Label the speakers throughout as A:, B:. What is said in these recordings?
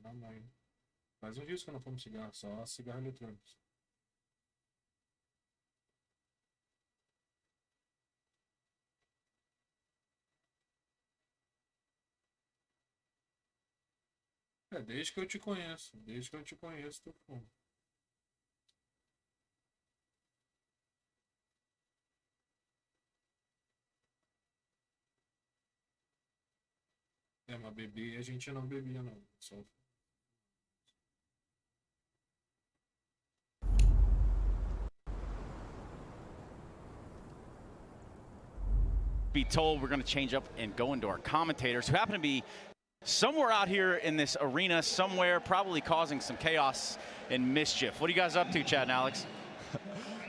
A: Calma aí. Faz um dias que eu não fumo cigarro, só cigarro eletrônico. É, desde que eu te conheço. Desde que eu te conheço, tu fuma. É, mas bebi a gente não bebia, não. Só...
B: Be told we're going to change up and go into our commentators, who happen to be somewhere out here in this arena, somewhere probably causing some chaos and mischief. What are you guys up to, Chad and Alex?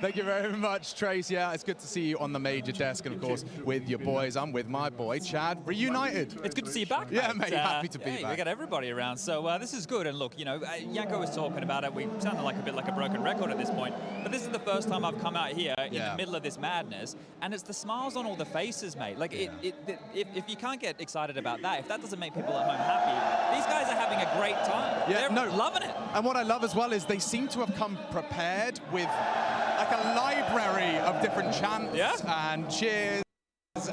C: Thank you very much, Trace. Yeah, it's good to see you on the major desk, and of course, with your boys. I'm with my boy, Chad, reunited.
D: It's good to see you back,
C: yeah, mate. Happy to be back.
D: We got everybody around, so this is good. And look, you know, Yanko was talking about it. We sounded like a bit like a broken record at this point, but this is the first time I've come out here in the middle of this madness, and it's the smiles on all the faces, mate. Like, if you can't get excited about that, if that doesn't make people at home happy, these guys are having a great time.
C: Yeah,
D: They're loving it.
C: And what I love as well is they seem to have come prepared with like a library of different chants and cheers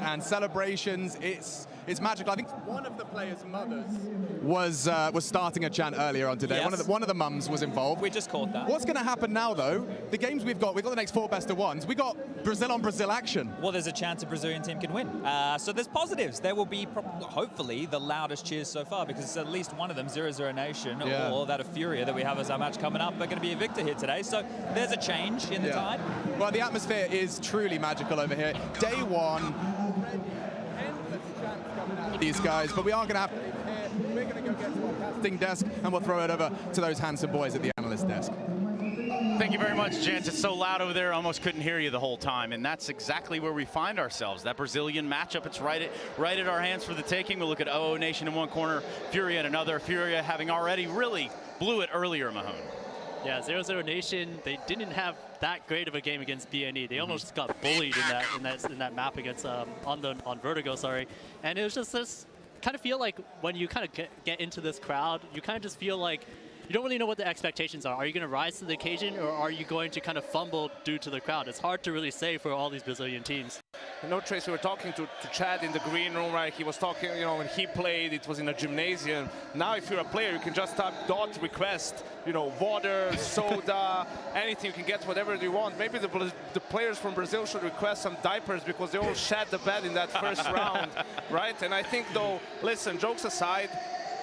C: and celebrations. It's magical. I think one of the players' mothers was starting a chant earlier on today.
D: Yes.
C: One of the mums was involved.
D: We just caught that.
C: What's going to happen now, though? The games we've got the next 4 best-of-1s. We got Brazil on Brazil action.
D: Well, there's a chance a Brazilian team can win. So there's positives. There will be hopefully the loudest cheers so far, because at least one of them, 0-0 Nation, or that of Furia that we have as our match coming up, are going to be a victor here today. So there's a change in the tide.
C: Well, the atmosphere is truly magical over here. Day one. These guys, but we are going to have we're going to go get to our casting desk, and we'll throw it over to those handsome boys at the analyst desk.
B: Thank you very much, gents. It's so loud over there, I almost couldn't hear you the whole time, and that's exactly where we find ourselves. That Brazilian matchup, it's right at our hands for the taking. We'll look at OO Nation in one corner, Furia in another. Furia having already really blew it earlier, Mahone.
E: Yeah, 0-0 Nation, they didn't have that great of a game against BNE. They almost got bullied in that map against on Vertigo, sorry. And it was just this kind of feel like when you kind of get into this crowd, you kind of just feel like you don't really know what the expectations are. Are you going to rise to the occasion, or are you going to kind of fumble due to the crowd? It's hard to really say for all these Brazilian teams.
F: You know, Trace, we were talking to Chad in the green room, right? He was talking, you know, when he played, it was in a gymnasium. Now, if you're a player, you can just type .request, you know, water, soda, anything. You can get whatever you want. Maybe the players from Brazil should request some diapers, because they all shat the bed in that first round, right? And I think, though, listen, jokes aside,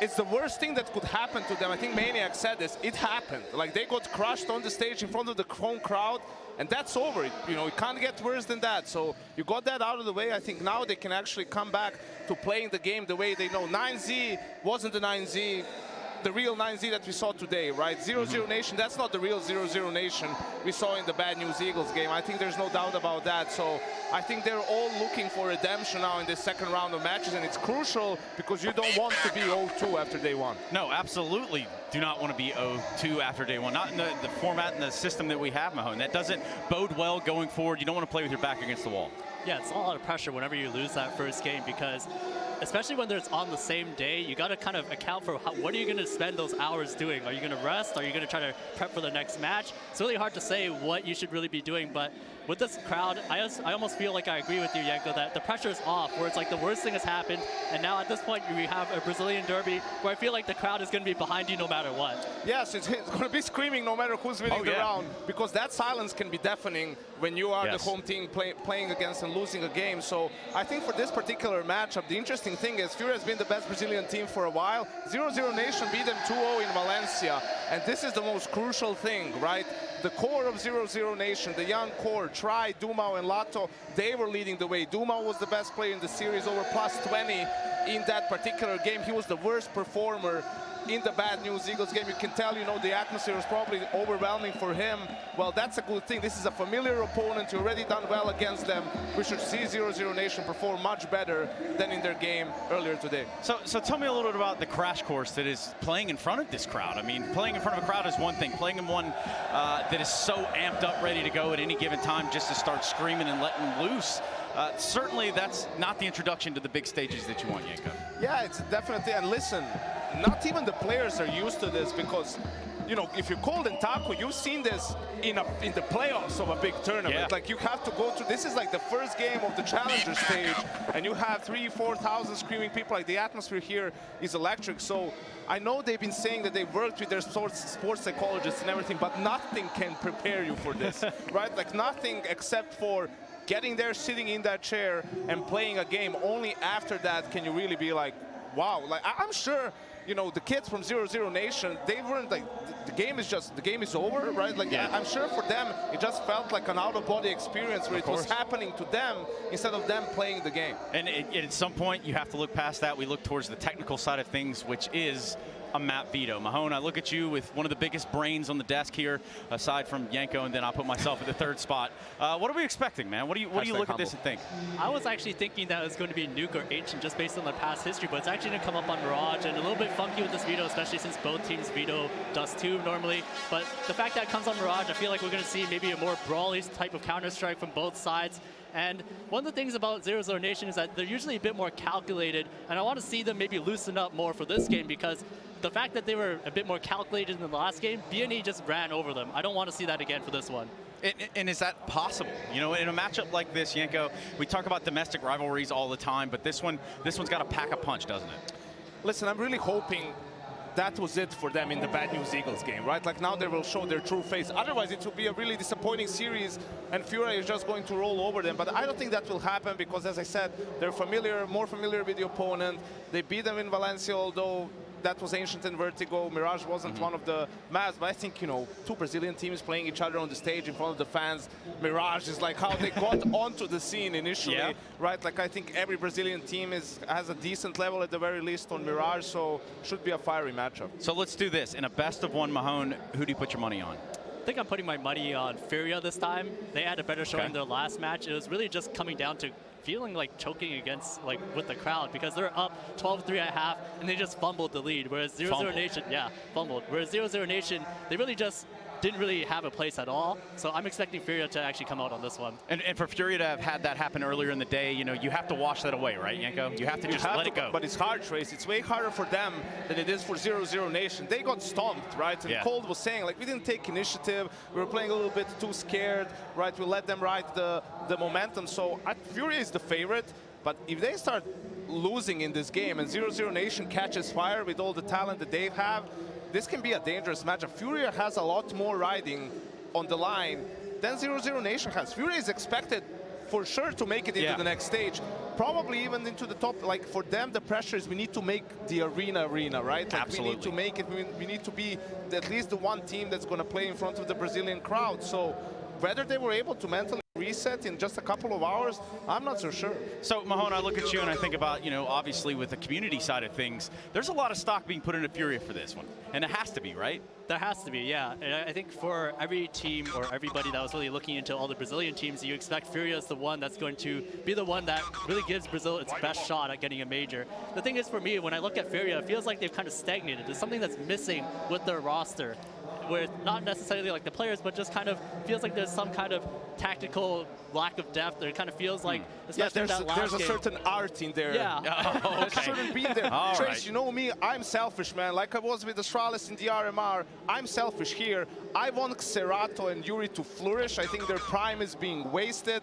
F: it's the worst thing that could happen to them. I think Maniac said this. It happened. Like, they got crushed on the stage in front of the home crowd, and that's over. It can't get worse than that. So you got that out of the way. I think now they can actually come back to playing the game the way they know. 9Z wasn't the 9Z, the real 9Z that we saw today, right? 0-0 Nation, that's not the real 0-0 Nation we saw in the Bad News Eagles game. I think there's no doubt about that. So I think they're all looking for redemption now in this second round of matches, and it's crucial because you don't want to be 0-2 after day one.
B: No, absolutely do not want to be 0-2 after day one. Not in the format and the system that we have, Mahone. That doesn't bode well going forward. You don't want to play with your back against the wall.
E: Yeah, it's a lot of pressure whenever you lose that first game, because especially when it's on the same day, you got to kind of account for what are you going to spend those hours doing? Are you going to rest? Are you going to try to prep for the next match? It's really hard to say what you should really be doing, but with this crowd, I almost feel like I agree with you, Yanko, that the pressure is off, where it's like the worst thing has happened, and now at this point we have a Brazilian derby where I feel like the crowd is going to be behind you no matter what.
F: Yes, it's going to be screaming no matter who's winning the round, because that silence can be deafening when you are the home team playing against and losing a game. So I think for this particular matchup, the interesting thing is Furia has been the best Brazilian team for a while. 0-0 Nation beat them 2-0 in Valencia, and this is the most crucial thing, right? The core of 0-0 Nation, the young core, Try, Dumao, and Lato, they were leading the way. Dumao was the best player in the series, over +20 in that particular game. He was the worst performer in the Bad News Eagles game. You can tell, the atmosphere was probably overwhelming for him. Well, that's a good thing. This is a familiar opponent. You already done well against them. We should see 0-0 Nation perform much better than in their game earlier today.
B: So tell me a little bit about the crash course that is playing in front of this crowd. I mean, playing in front of a crowd is one thing. Playing in one that is so amped up, ready to go at any given time just to start screaming and letting loose. certainly that's not the introduction to the big stages that you want, Janko.
F: Yeah, it's definitely, and listen, not even the players are used to this because, you know, if you're cold in Taco, you've seen this in the playoffs of a big tournament.
B: Yeah.
F: Like, you have to go through, this is like the first game of the Challenger stage, and you have 3,000-4,000 screaming people. Like, the atmosphere here is electric. So I know they've been saying that they've worked with their sports psychologists and everything, but nothing can prepare you for this, right? Like, nothing except for getting there, sitting in that chair, and playing a game. Only after that can you really be like, wow. Like, I'm sure, you know, the kids from 0-0 Nation, they weren't like, the game is over, right? Like,
B: yeah.
F: I'm sure for them, it just felt like an out-of-body experience where it was happening to them instead of them playing the game.
B: And at some point, you have to look past that. We look towards the technical side of things, which is a map veto. Mahone, I look at you with one of the biggest brains on the desk here, aside from Janko, and then I'll put myself at the third spot. What are we expecting, man? What do you look at this and think?
E: I was actually thinking that it was going to be Nuke or Ancient just based on their past history, but it's actually going to come up on Mirage, and a little bit funky with this veto, especially since both teams veto Dust 2 normally. But the fact that it comes on Mirage, I feel like we're going to see maybe a more brawly type of Counter-Strike from both sides. And one of the things about 0-0 Nation is that they're usually a bit more calculated, and I want to see them maybe loosen up more for this game, because the fact that they were a bit more calculated in the last game, BNE just ran over them. I don't want to see that again for this one.
B: And is that possible? You know, in a matchup like this, Janko, we talk about domestic rivalries all the time, but this one's got to pack a punch, doesn't it?
F: Listen, I'm really hoping that was it for them in the Bad News Eagles game, right? Like, now they will show their true face. Otherwise, it will be a really disappointing series, and Furia is just going to roll over them. But I don't think that will happen because, as I said, they're more familiar with the opponent. They beat them in Valencia, although that was Ancient and Vertigo. Mirage wasn't one of the maps, but I think, you know, two Brazilian teams playing each other on the stage in front of the fans. Mirage is like how they got onto the scene initially, right? Like, I think every Brazilian team has a decent level at the very least on Mirage, so should be a fiery matchup.
B: So let's do this. In a best of one, Mahone, who do you put your money on?
E: I think I'm putting my money on Furia this time. They had a better showing in their last match. It was really just coming down to feeling like choking against, like, with the crowd, because they're up 12-3 at half and they just fumbled the lead. Whereas 0-0 Nation, fumbled. Whereas 0-0 Nation, they really just didn't really have a place at all. So I'm expecting Furia to actually come out on this one.
B: And for Furia to have had that happen earlier in the day, you know, you have to wash that away, right, Janko? You have to just let it go.
F: But it's hard, Trace. It's way harder for them than it is for 0-0 Nation. They got stomped, right? And Cold was saying, like, we didn't take initiative. We were playing a little bit too scared, right? We let them ride the momentum. So Furia is the favorite. But if they start losing in this game and 0-0 Nation catches fire with all the talent that they have, this can be a dangerous matchup. Furia has a lot more riding on the line than 0-0 Nation has. Furia is expected for sure to make it into the next stage, probably even into the top. Like, for them, the pressure is we need to make the arena, right? Like,
B: absolutely.
F: We need to make it, we need to be at least the one team that's going to play in front of the Brazilian crowd. So whether they were able to mentally reset in just a couple of hours, I'm not so sure.
B: So, Mahone, I look at you and I think about, you know, obviously with the community side of things, there's a lot of stock being put into Furia for this one. And it has to be, right?
E: There has to be, yeah. And I think for every team or everybody that was really looking into all the Brazilian teams, you expect Furia is the one that's going to be the one that really gives Brazil its best shot at getting a major. The thing is, for me, when I look at Furia, it feels like they've kind of stagnated. There's something that's missing with their roster, where not necessarily like the players, but just kind of feels like there's some kind of tactical lack of depth. There kind of feels like, especially
F: there's a certain art in there. That shouldn't be there. Trace, you know me, I'm selfish, man. Like I was with Astralis in the RMR, I'm selfish here. I want Xerato and Yuri to flourish. I think their prime is being wasted.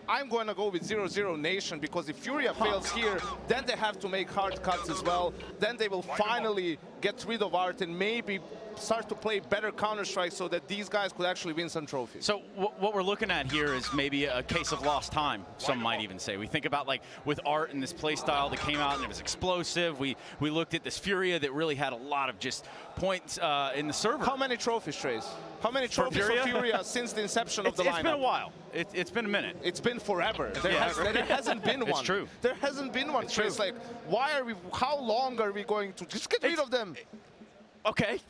F: I'm going to go with 0-0 Nation, because if Furia fails here, then they have to make hard cuts as well. Then they will finally get rid of art and maybe start to play better Counter-Strike so that these guys could actually win some trophies.
B: So what we're looking at here is maybe a case of lost time, some might even say. We think about, like, with art and this play style that came out and it was explosive. We looked at this Furia that really had a lot of just points in the server.
F: How many trophies, Trace? How many trophies for Furia since the inception of the lineup?
B: It's been a while. It's been a minute.
F: It's been forever. There hasn't been one.
B: It's true.
F: There hasn't been one. Trace, like, how long are we going to just get rid of them?
B: Okay.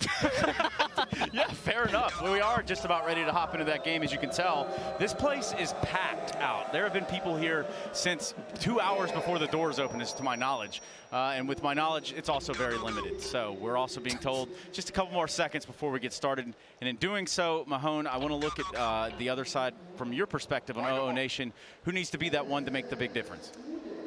B: Yeah, fair enough. We are just about ready to hop into that game, as you can tell. This place is packed out. There have been people here since 2 hours before the doors open, as to my knowledge. And with my knowledge, it's also very limited. So we're also being told just a couple more seconds before we get started. And in doing so, Mahone, I want to look at the other side from your perspective on OO Nation. Who needs to be that one to make the big difference?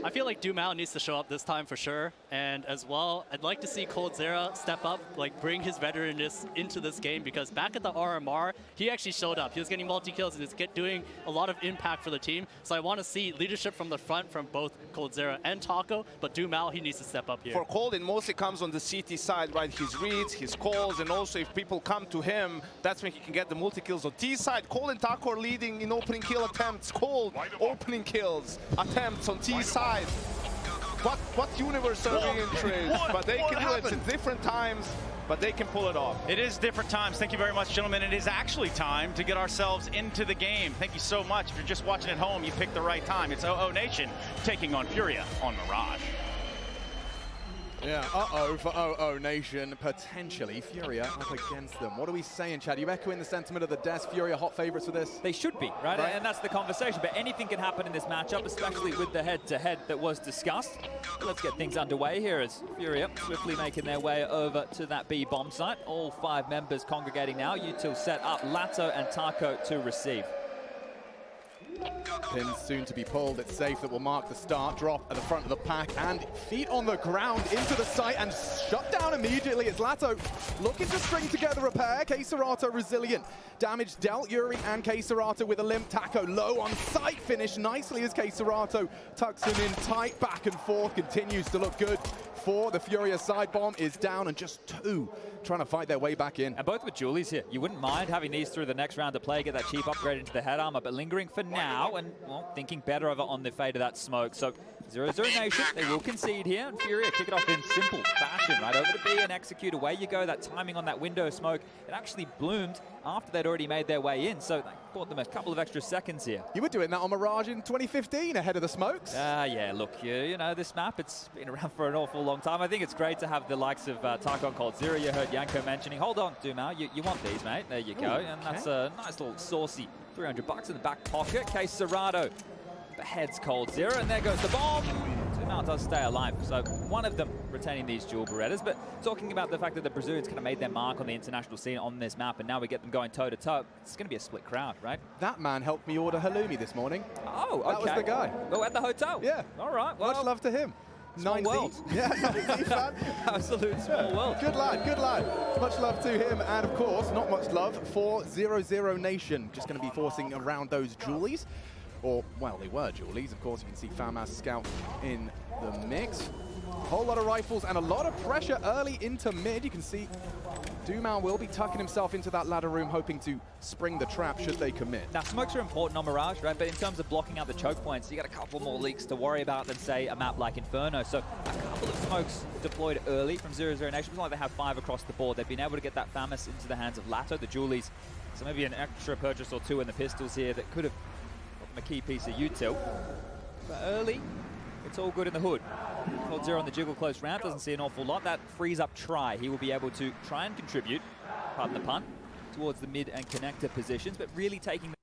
E: I feel like Dumao needs to show up this time for sure, and as well, I'd like to see coldzera step up, like bring his veteranness into this game, because back at the RMR, he actually showed up. He was getting multi-kills and he's doing a lot of impact for the team, so I want to see leadership from the front from both coldzera and Taco, but Dumao, he needs to step up here.
F: For Cold, it mostly comes on the CT side, right? His reads, his calls, and also if people come to him, that's when he can get the multi-kills. On T side, Cold and Taco are leading in opening kill attempts. Cold, opening kills, attempts on T side. What universe are we in trades? But they can do it at different times, but they can pull it off.
B: It is different times. Thank you very much, gentlemen. It is actually time to get ourselves into the game. Thank you so much. If you're just watching at home, you picked the right time. It's OO Nation taking on Furia on Mirage.
C: Yeah, uh-oh for OO Nation, potentially Furia up against them. What are we saying, Chad? You echoing the sentiment of the Des Furia hot favorites for this?
D: They should be, right? And that's the conversation. But anything can happen in this matchup, especially with the head-to-head that was discussed. But let's get things underway here as Furia swiftly making their way over to that B bomb site. All 5 members congregating now. U2 set up, Lato and Taco to receive.
C: Pins soon to be pulled. It's safe that will mark the start. Drop at the front of the pack and feet on the ground into the site and shut down immediately as Lato looking to string together a pair. K-Serato resilient. Damage dealt Yuri and K-Serato with a limp. Taco low on site, finish nicely as K-Serato tucks him in tight, back and forth, continues to look good for the Furia. Side bomb is down and just 2 trying to fight their way back in.
D: And both with Julies here. You wouldn't mind having these through the next round to play, get that cheap upgrade into the head armor, but lingering for now and, well, thinking better of it on the fate of that smoke. So 0-0 Nation, they will concede here, and Furia kick it off in simple fashion, right over to B and execute. Away you go. That timing on that window smoke, it actually bloomed after they'd already made their way in, so that bought them a couple of extra seconds here.
C: You were doing that on Mirage in 2015 ahead of the smokes.
D: Yeah, look, you know, this map, it's been around for an awful long time. I think it's great to have the likes of Taco and coldzera. You heard Yanko mentioning, hold on, Dumao, you want these, mate. There you go.
C: Ooh,
D: and that's a nice little saucy $300 in the back pocket. K-Serato beheads coldzera, and there goes the bomb. Dumao does stay alive, so one of them retaining these dual Berettas. But talking about the fact that the Brazilians kind of made their mark on the international scene on this map, and now we get them going toe-to-toe, it's going to be a split crowd, right?
C: That man helped me order halloumi this morning.
D: Oh, okay.
C: That was the guy.
D: Oh, at the hotel?
C: Yeah.
D: All right. Well,
C: much love to him.
D: Small
C: 9Z.
D: world.
C: Yeah, 9Z fan.
D: Absolute small world.
C: Good lad, good lad. Much love to him, and of course, not much love for 0-0 Nation. Just going to be forcing around those Julies. Or, well, they were Julies. Of course, you can see FAMAS Scout in the mix. A whole lot of rifles and a lot of pressure early into mid. You can see Dumao will be tucking himself into that ladder room, hoping to spring the trap should they commit.
D: Now, smokes are important on Mirage, right? But in terms of blocking out the choke points, you got a couple more leaks to worry about than, say, a map like Inferno. So a couple of smokes deployed early from 0-0 Nation. It's not like they have 5 across the board. They've been able to get that FAMAS into the hands of Lato, the Julies. So maybe an extra purchase or 2 in the pistols here that could have got them a key piece of util. But early, it's all good in the hood. coldzera on the jiggle close round, doesn't see an awful lot. That frees up Try. He will be able to try and contribute, pardon the pun, towards the mid and connector positions, but really taking the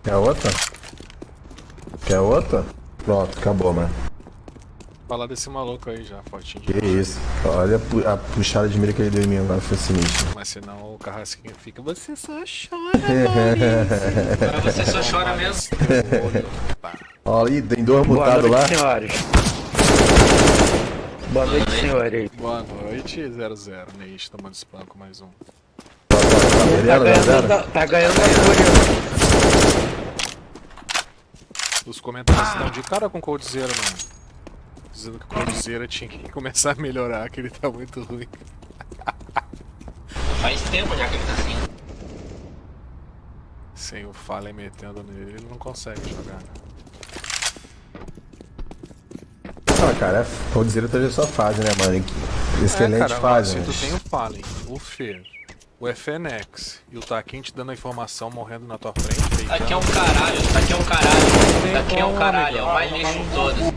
G: Yeah, what the? Quer outra? Pronto, acabou, mano.
A: Falar desse maluco aí já, fortinho.
G: Que isso. Olha a puxada de mira que ele deu em mim agora, foi sinistro.
A: Mas senão o carrasquinho fica, você só chora, Maurício.
H: Agora você só chora mesmo.
G: Olha aí, tem dois mutados lá.
I: Senhores. Boa noite, senhores.
A: Boa noite, 00. Neish tomando espanco mais um.
I: Tá ganhando a folha.
A: Os comentários estão de cara com o Coldzera, mano. Dizendo que o Coldzera tinha que começar a melhorar, que ele tá muito ruim.
H: Faz tempo já que ele tá assim.
A: Sem o Fallen metendo nele, ele não consegue jogar, né?
G: Ah, cara, o Coldzera tá só fase, né, mano? Excelente
A: cara,
G: fase,
A: se
G: né?
A: tu tem o Fallen, o Fer, o FNX e o Taquin te dando a informação morrendo na tua frente.
H: Aqui é um caralho, aqui é um caralho. Aqui é um caralho, é o mais lixo de todos.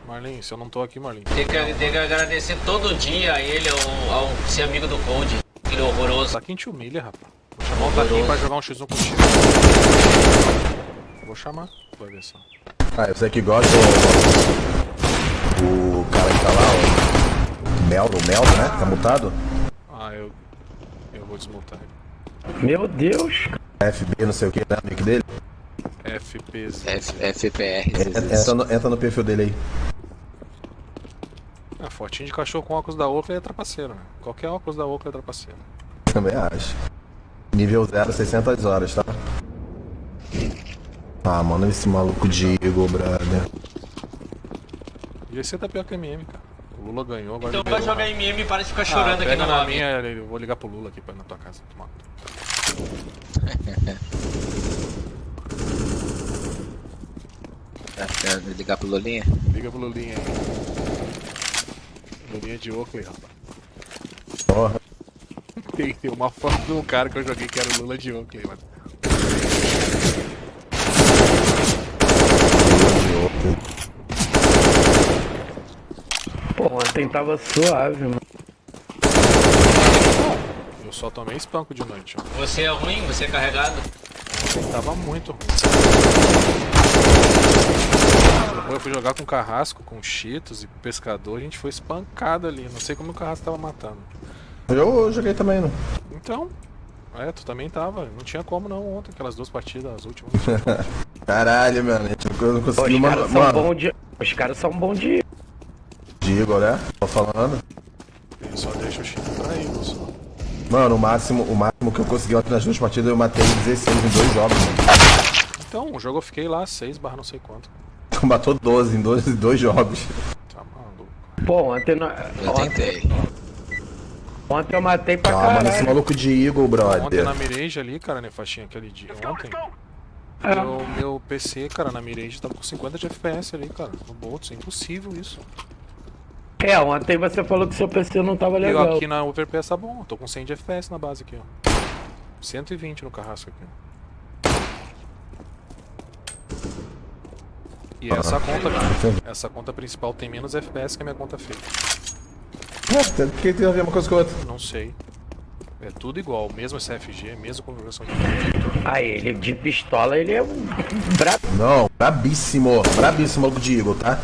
A: Marlin, se eu não tô aqui, Marlin.
H: Tem que agradecer todo dia a ele, ao ser amigo do Cold. Aquele horroroso.
A: Taquin te humilha, rapaz. Vou chamar o Taquin pra jogar um x1 contigo. Vou chamar, vai ver só.
G: Ah, você que gosta o cara que tá lá, o Mel, né? Tá mutado?
A: Ah, eu vou desmutar ele.
I: Meu Deus.
G: FB não sei o que, né? O nick dele?
A: FPZ.
J: FPR.
G: Entra no perfil dele aí.
A: Ah, fotinho de cachorro com óculos da Oakley é trapaceiro, né? Qualquer óculos da Oakley é trapaceiro.
G: Também acho. Nível 0, 600 horas, tá? Ah, mano, esse maluco de Eagle, brother.
A: GC tá pior que MM, cara. O Lula ganhou, agora
H: Então vai jogar MM e para de ficar chorando aqui
A: pega
H: no
A: na
H: lobby.
A: minha, eu vou ligar pro Lula aqui pra ir na tua casa. Toma.
J: Quer ligar pro Lulinha?
A: Liga pro Lulinha aí. Lulinha de Oakley, rapaz.
G: Porra.
A: Tem uma foto de um cara que eu joguei que era o Lula de Oakley, mano.
I: Pô, ontem tava suave, mano.
A: Eu só tomei espanco de noite, ó.
H: Você é ruim, você é carregado.
A: Ontem tava muito ruim. Depois eu fui jogar com carrasco, com cheetos e pescador, a gente foi espancado ali. Não sei como o carrasco tava matando.
G: Eu joguei também, não.
A: Então, tu também tava. Não tinha como não ontem, aquelas duas partidas, as últimas.
G: Caralho, mano, eu não consegui
I: Os caras são bons de...
G: Digo, né? Tô falando.
A: Ele só deixa o cheeto pra ele, só.
G: Mano, o máximo que eu consegui ontem nas duas partidas, eu matei 16 em 2 jogos, mano.
A: Então, o jogo eu fiquei lá, 6 barra não sei quanto.
G: Tu matou 12 em 2 jogos.
A: Tá maluco.
I: Pô, ontem...
J: Eu tentei.
I: Ontem eu matei pra
G: Calma,
I: caralho.
G: esse maluco de Eagle, brother.
A: Ontem na Mirage ali, cara, né, faixinha aquele dia. Ontem, meu PC, cara, na Mirage tava com 50 de FPS ali, cara. No Boltz, é impossível isso.
I: Ontem você falou que seu PC não tava
A: E
I: legal.
A: aqui na Overpass tá bom, eu tô com 100 de FPS na base aqui, ó. 120 no carrasco aqui, ó. E essa conta principal tem menos FPS que a minha conta fake.
G: Por que tem a ver uma coisa com a outra?
A: Não sei. É tudo igual, mesmo CFG, mesma configuração de
I: Ele de pistola, ele é um
G: Não, brabíssimo. Brabíssimo maluco de Eagle, tá?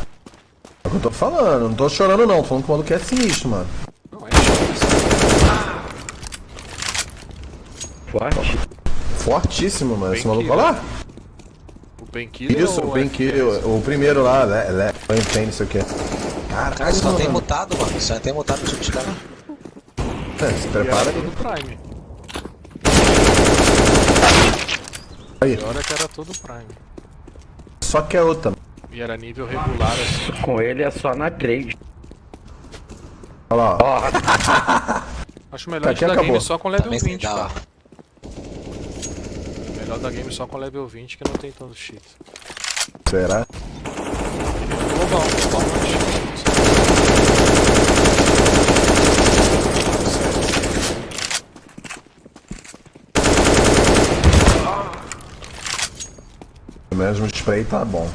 G: É o que eu tô falando, não tô chorando não, tô falando que o maluco é sinistro, mano.
A: Não é difícil.
I: forte.
G: Fortíssimo, mano. Esse maluco lá?
A: O Painkiller.
G: Isso, o Painkiller, o primeiro lá, né? Tem, não sei o que. Caralho,
J: Só
G: mano.
J: tem mutado, mano. Só tem mutado no time de cara.
G: Se prepara aí.
A: Tudo Prime.
G: Aí.
A: A hora que era tudo Prime.
G: Só que é outra.
A: E era nível regular assim.
I: Com ele é só na 3.
G: Olha lá, ó.
A: Acho melhor
G: Aqui
A: da
G: acabou.
A: game só com level
J: Também
A: 20,
J: dá,
A: cara. Melhor da game só com level 20 que não tem tanto cheat.
G: Será?
A: Global não é cheat.
G: Pelo menos no spray tá bom.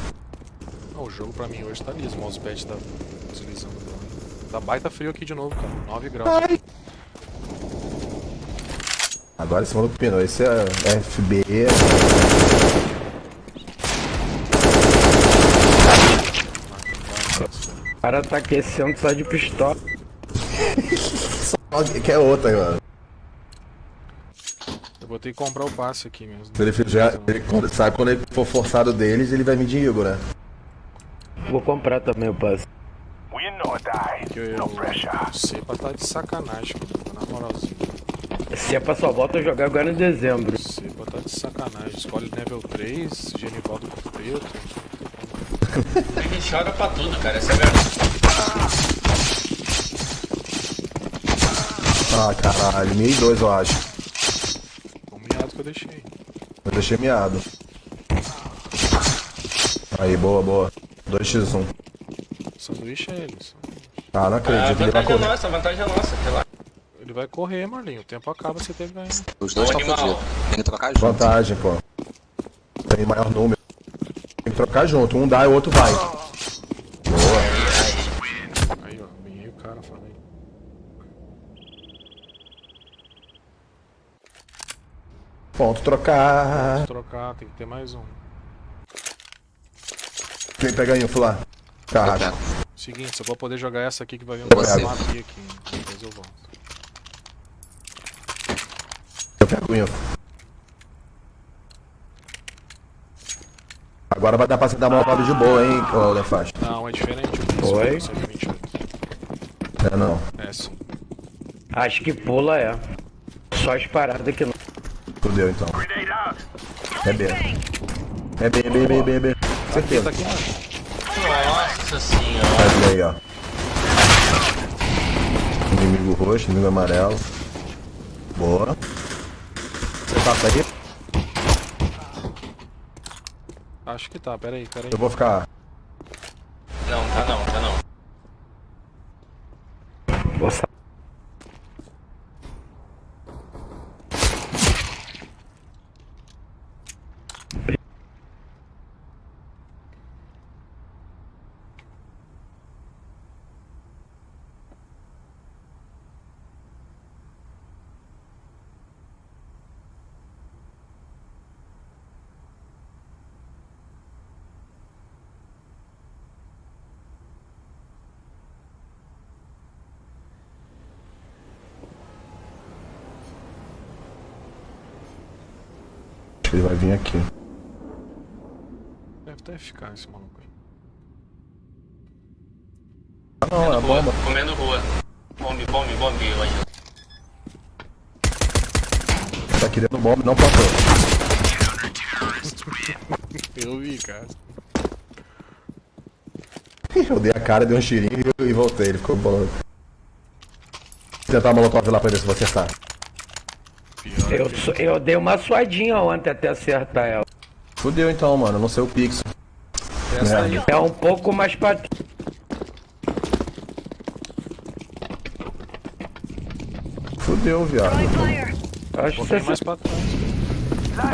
A: O jogo pra mim hoje tá liso, o mousepad tá deslizando. Tá baita frio aqui de novo, cara. 9 graus.
G: Ai. Agora esse maluco pinou. Esse é FB.
I: cara tá aquecendo só de pistola.
G: Que é outra, mano.
A: Eu vou ter que comprar o passe aqui mesmo.
G: Sabe quando ele for forçado deles, ele vai vir de Igor, né?
I: Vou comprar também o passe.
A: Porque o Cepa tá de sacanagem, mano, na moralzinha.
I: Cepa só volta a jogar agora em dezembro.
A: O Cepa tá de sacanagem. Escolhe level 3, Genivaldo com preto.
H: Ele joga pra tudo, cara. Essa é a verdade.
G: Ah, caralho. Miei 2, eu acho.
A: O miado que eu deixei.
G: Eu deixei miado. Aí, boa, boa. 2x1.
A: Sanduíche é eles.
G: Ah, não acredito. Ele vai correr.
H: A vantagem é nossa, sei lá.
A: Ele vai correr, Marlinho. O tempo acaba, você teve ganho.
J: Os dois estão fodidos. Tem que trocar junto.
G: Vantagem, pô. Tem maior número. Tem que trocar junto. Um dá e o outro vai. Boa.
A: Aí, ó. Ganhei o cara, falei.
G: Ponto trocar.
A: Vou trocar, tem que ter mais um.
G: Quem pega aí, Fulá? Carrasco.
A: Seguinte, só vou poder jogar essa aqui que vai vir um
J: Você.
A: mapa aqui. Depois eu volto.
G: Eu pego o info. Agora vai dar pra você dar uma volta de boa, hein, ô Lefast.
A: Não, é diferente.
I: Oi?
G: É não.
A: É sim.
I: Acho que pula só as paradas que não.
G: Fudeu então. É B. É B, B, B, B, B. Certeza.
A: Tá aqui, mano.
H: Nossa senhora.
G: Faz aí, ó. Inimigo roxo, inimigo amarelo. Boa. Você passa aí?
A: Acho que tá, pera aí.
G: Eu vou ficar.
H: Não, tá não, tá não.
I: Vou sair.
G: Acho que ele vai vir aqui.
A: Deve até ficar esse maluco aí.
G: Ah não, é a bomba.
H: Comendo rua. Bombe, hoje.
G: Tá querendo bomba, não passou.
A: Eu vi, cara.
G: Eu dei a cara, dei um tirinho e voltei. Ele ficou bolando. Vou tentar uma molotov lá pra ver se você acertar.
I: Eu dei uma suadinha ontem até acertar ela.
G: Fudeu então, mano. Não sei o pixel.
A: Essa aí.
I: É um pouco mais pra.
G: Fudeu, viado.
I: Acho que
A: Botei
I: você.
A: mais pra trás.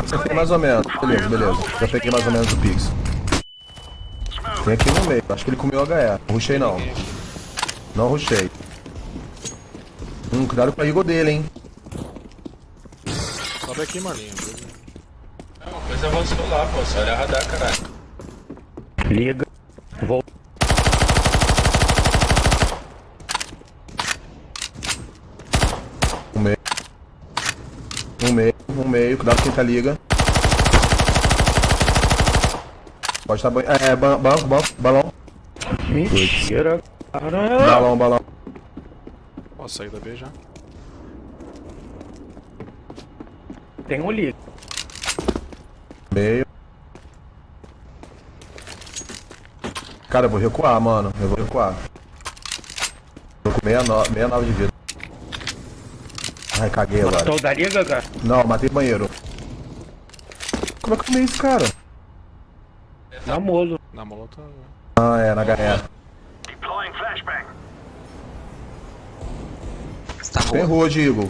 G: Acertei mais ou menos. Beleza, beleza. Já peguei mais ou menos o pixel. Tem aqui no meio. Acho que ele comeu o HE. Não rushei não. Não rushei. Cuidado com a Igor dele, hein.
A: Sobe aqui, Marlinho.
H: Uma coisa avançou lá, pô. Só olha radar, caralho.
I: Liga. Vou.
G: Um meio. Cuidado com quem tá liga. Pode estar banho. É, balão.
I: Mentira. Caramba.
G: Balão.
A: Posso sair da B já?
I: Tem um liga.
G: Meio. Cara, eu vou recuar, mano. Eu vou recuar. Tô com 69 de vida. Ai, caguei agora.
I: Matou da liga, cara?
G: Não, matei banheiro. Como é que eu tomei isso, cara?
I: Na molo.
A: Na molotov.
G: Ah, é, na HE. Tem rua, Diego.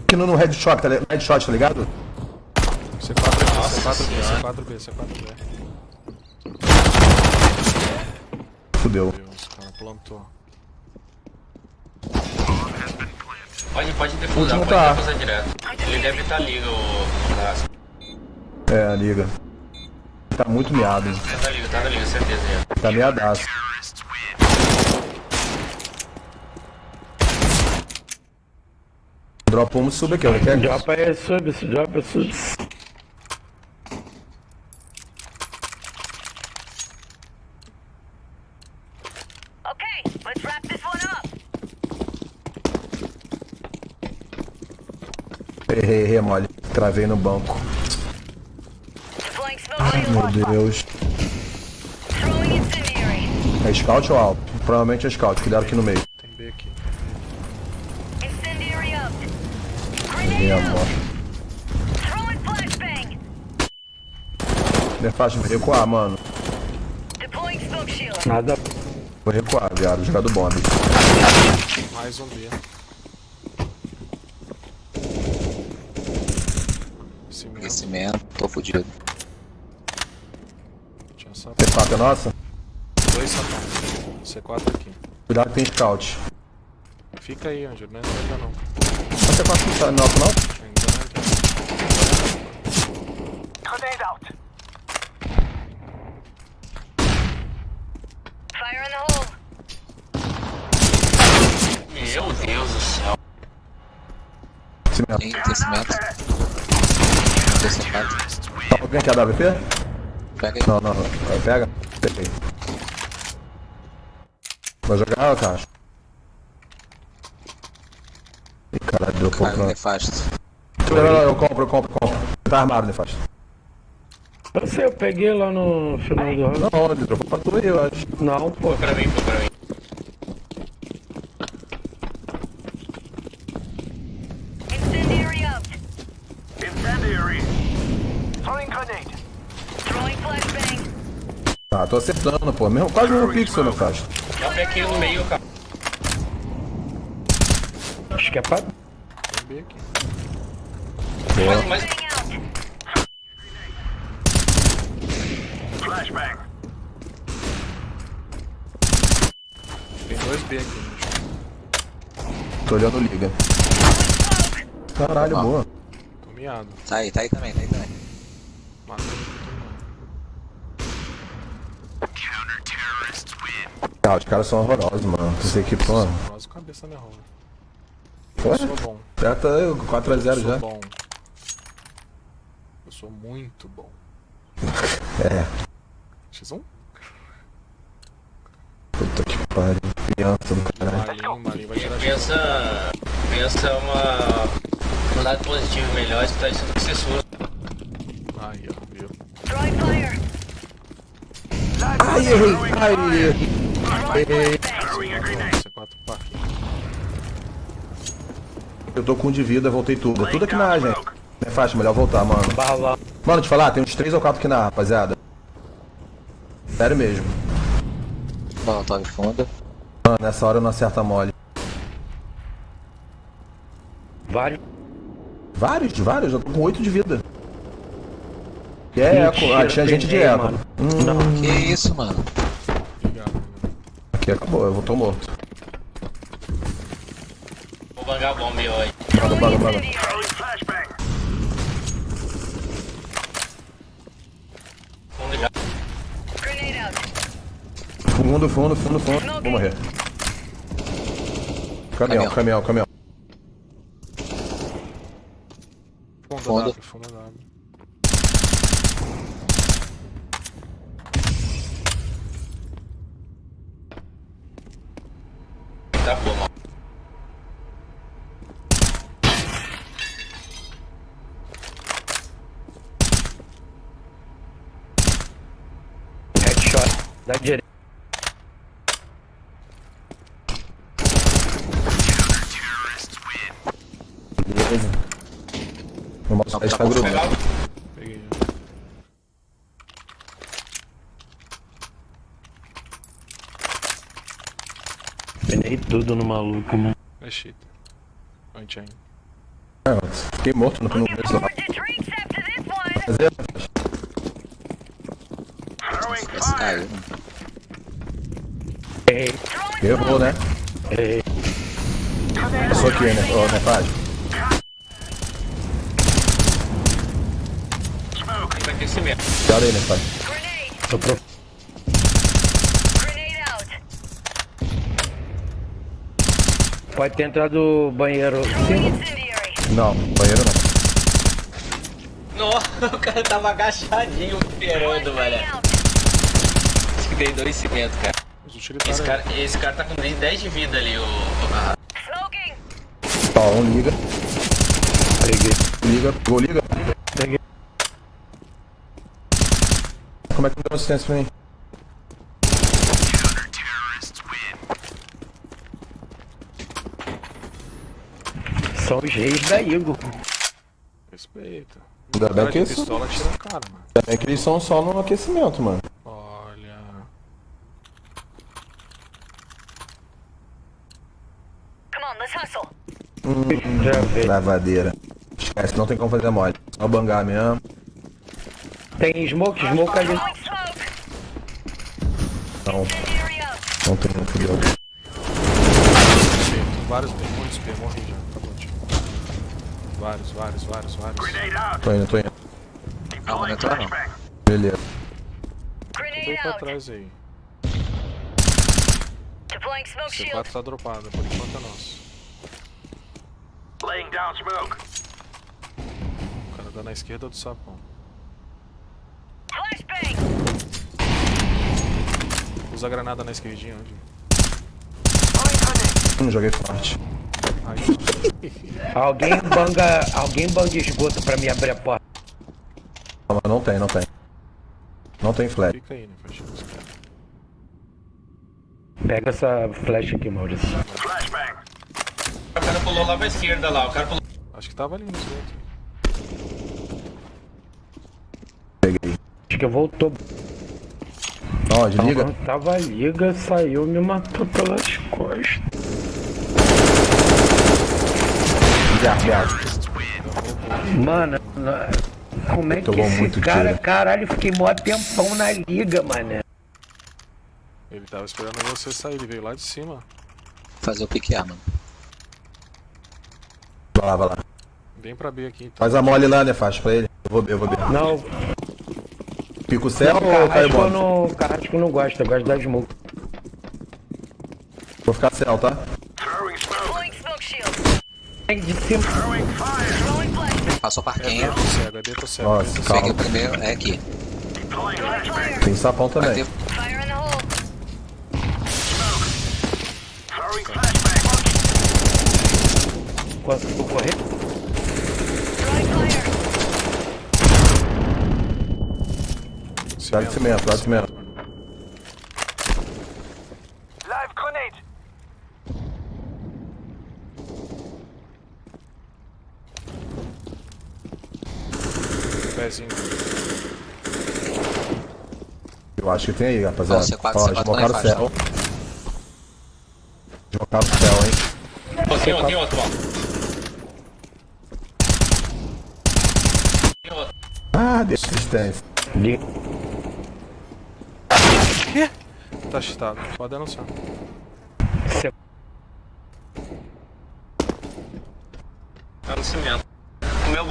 G: Aqui no headshot, tá ligado?
A: C4B.
G: Fudeu.
A: Deus, cara, plantou.
H: Pode defusar,
G: Último
H: pode
G: tá.
H: defusar direto. Ele deve estar liga, o Carrasco.
G: É, liga. tá muito miado.
H: Tá na liga, certeza.
G: Tá miadaço. Dropa um e sube aqui, ó.
I: Dropa aí, sube, dropa, sube.
G: Errei, mole. Travei no banco. Ai, meu Deus. É scout ou alto? Provavelmente é scout, cuidado aqui no meio.
A: Tem B aqui.
G: Errei a moto. Não é fácil recuar, mano.
I: Nada.
G: Vou recuar, viado. Jogar do bomb.
A: Mais um B.
J: Cimento, tô fudido.
A: Tinha só
G: C4 é nossa?
A: 2 sapão. C4 aqui.
G: Cuidado que tem scout.
A: Fica aí, Ângelo. Não entra ainda não.
G: Não C4 não tá nosso, não?
A: Ainda não entra.
H: Meu Deus do céu.
G: Cimento.
J: Tem cimento. Tem cimento.
G: Alguém quer AWP?
J: Pega aí.
G: Não. Pega? Peguei. Vai jogar ou caixa? Ih, caralho, deu pouco.
J: Cara, nefasto.
G: Não, eu compro. Tá armado, nefasto.
I: Eu peguei lá no final do round.
G: Não, ele trocou pra tu aí, eu acho.
I: Não, pô.
H: Pra mim.
G: Tá, tô acertando, pô. Mesmo, quase um pixel, nefasto.
H: Drop aqui no meio, cara.
I: Acho que é pra...
A: Tem B aqui.
H: Mas...
A: Tem 2 B aqui.
G: Tô olhando liga. Caralho, boa.
A: Tô miado.
J: Tá aí também.
A: Matei todo mundo.
G: Ah, os caras são horrorosos, mano. Essa equipe, pô.
A: Quase cabeça na rola.
G: Ué?
A: Eu sou bom.
G: Já tá 4x0
A: Eu sou
G: já.
A: bom. Eu sou muito bom.
G: É.
A: X1?
G: Puta que pariu. Criança do caralho.
A: Malinho vai tirar
H: Pensa um lado positivo melhor, isso tá isso do que ser sua.
A: Aí, ó, viu?
G: Ai, errei.
A: C4 pá aqui.
G: Eu tô com 1 de vida, voltei tudo. É tudo aqui na A, gente. Não é fácil, melhor voltar, mano.
I: Bala.
G: Mano, te falar, tem uns 3 ou 4 aqui na A, rapaziada. Sério mesmo.
J: Bom, tô em fundo.
G: Mano, nessa hora eu não acerto a mole.
I: Vários.
G: Vários? Eu tô com 8 de vida. E é eco. Ah, tinha gente de eco.
I: Mano.
J: Que isso, mano?
A: Obrigado.
G: Aqui acabou, eu tô morto.
H: Vou bangar a bomba aí, ó.
G: Bala.
H: Fundo já.
G: Fundo. Vou morrer. Caminhão.
J: Fundo.
A: Fundo da W.
H: Tá bom, mano.
I: Headshot. Da direita.
G: Beleza. O mouse tá grudado.
A: Peguei.
I: Penei tudo no maluco, mano.
A: É shit. Anti-aim.
G: Fiquei morto no começo.
J: Esse caiu.
G: Errou, né? Passou aqui, né? Ó, né, Fábio?
H: Vai ter esse mesmo.
G: Cuidado aí, né, Fábio?
I: Tô pro... Pode ter entrado do banheiro. Sim.
G: Não, banheiro não.
H: Nossa, o cara tava agachadinho esperando, velho. Acho que dei 2 cimentos, cara. Esse cara tá com 10 de vida ali, o
G: Ó, um liga.
I: Peguei.
G: Liga, gol, liga.
I: Peguei.
G: Como é que não deu assistência pra mim?
I: São os reis da Igor.
A: Respeita.
G: Ainda bem que
A: de pistola tira a cara, mano.
G: Ainda bem que eles são só no aquecimento, mano.
A: Olha.
I: Já vi.
G: Lavadeira. Esquece, não tem como fazer mole. Só bangar mesmo.
I: Tem smoke ali.
G: Não. Não tem muito frio.
A: Vários, tem muitos P, morri já. Acabou, tio. Vários.
G: Tô indo.
J: Calma, não entrou não.
G: Beleza.
A: Tudo aí pra trás aí. C4 tá dropado, por enquanto é nosso. O cara dá na esquerda do sapão. Usa a granada na esquerdinha, onde?
G: Joguei forte.
I: Alguém banga esgoto pra me abrir a porta.
G: Não tem. Não tem flash.
A: Fica aí, né, faixa.
I: Pega essa flecha aqui, Maurício.
H: O cara pulou lá pra esquerda lá, o cara pulou.
A: Acho que tava ali no esgoto.
G: Peguei.
I: Acho que voltou.
G: Ó, desliga.
I: Quando tava liga, saiu, me matou pelas costas. Mano, como é que esse cara, caralho, fiquei mó tempão na liga, mané.
A: Ele tava esperando você sair, ele veio lá de cima.
J: Fazer o piquear, mano.
G: Vai lá.
A: Vem pra B aqui, então.
G: Faz a mole lá, né, faixa, pra ele. Eu vou ver.
I: Não.
G: Pico o céu ou cai o bomb?
I: Carrasco não gosta, eu gosto da smoke.
G: Vou ficar céu, tá?
I: De cima.
J: Passou parquinho.
A: É B, tô cego.
G: Nossa,
J: Peguei
G: calma.
J: o primeiro, é aqui.
G: Tem sapão
J: Vai
G: também.
J: ter...
I: Quando eu correr.
G: Lado de cimento.
A: Pezinho.
G: Eu acho que tem aí, rapaziada.
J: Ó, C4,
G: Ó,
J: C4
G: desmocaram o
J: lá
G: céu.
J: embaixo,
G: Desmocaram o céu, hein.
H: Tem outro, ó.
G: Ah, deu assistência.
A: Tá cheatado, pode denunciar.
H: Tá no cimento. Comeu o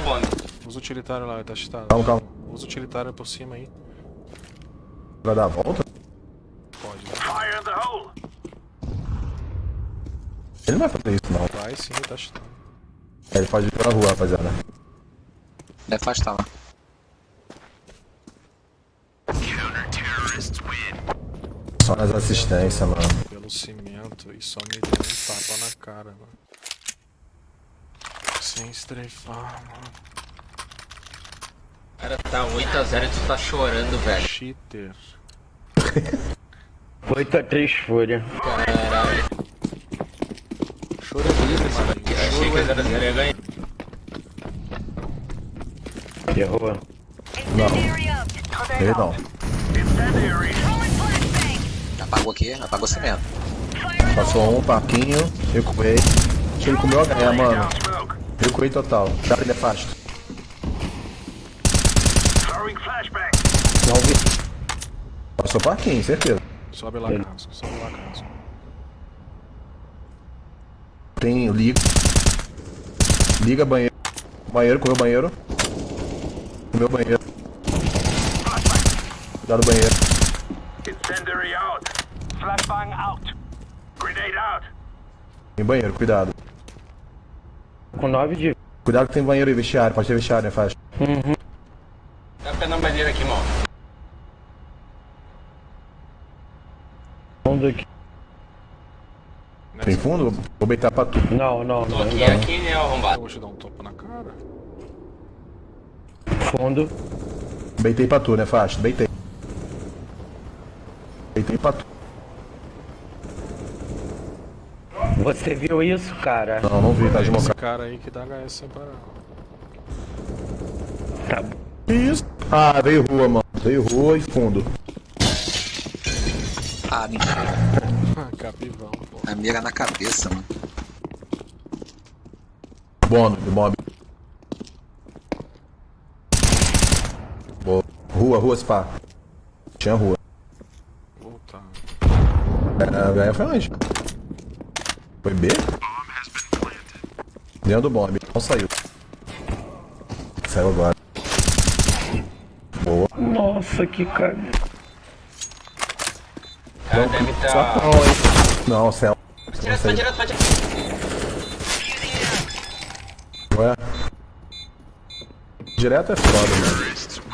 H: bonde.
A: Usa o utilitário lá, tá cheatado.
G: Calma.
A: Usa o utilitário por cima aí.
G: Vai dar a volta?
A: Pode, né?
G: Ele não vai fazer isso, não.
A: Vai sim, tá cheatado.
G: Ele pode ir pela rua, rapaziada.
J: Deve afastar lá.
G: Só nas assistências, mano.
A: Pelo cimento e só me deu um tapa na cara, mano. Sem estrefar, mano.
H: O cara tá 8-0 e tu tá chorando, velho.
A: Cheater.
I: 8-3 fúria.
H: Caralho.
A: Choro é livre, mano.
H: Achei que 0-0 ia ganhar.
I: Errou.
G: Não. Ele não.
J: Apagou aqui, apagou o cimento.
G: Passou um parquinho, recuei. Ele comeu a ganha, mano. Recuei total. Cara, ele é fácil. Não vi. Passou parquinho, certeza.
A: Sobe lá, Carrasco. Sobe lá, Carrasco.
G: Tem liga. Liga banheiro. Banheiro, comeu banheiro. Comeu banheiro. Cuidado do banheiro.
K: Incendiary out. Flashbang out. Grenade out.
G: Tem banheiro, cuidado.
I: Com 9 de...
G: Cuidado que tem banheiro e vestiário, pode ter vestiário, né, faixa?
I: Uhum.
H: Tá pegando banheiro aqui, irmão.
I: Fundo aqui.
G: Tem fundo? Vou beitar pra tu.
I: Não.
H: Tô aqui, né, arrombado.
A: Eu vou te dar um topo na cara.
I: Fundo.
G: Beitei pra tu, né, faixa? Beitei. Beitei pra tu.
I: Você viu isso, cara?
G: Não vi, tá de
A: Esse
G: mocar.
A: cara aí que dá HS sem parar.
I: Tá bom.
G: Que isso? Ah, veio rua, mano. Veio rua e fundo.
J: Ah, mentira.
A: Capivão, pô.
J: A mira na cabeça, mano.
G: Bomb. Boa. Rua, spa. Tinha rua.
A: Puta.
G: É, foi onde? Foi B? Dentro do bomb. Não saiu. Saiu agora. Boa.
I: Nossa, que cara.
H: Cara, deve estar.
G: Sapão, hein? Não, céu.
H: Direto.
G: Ué? Direto é foda, mano.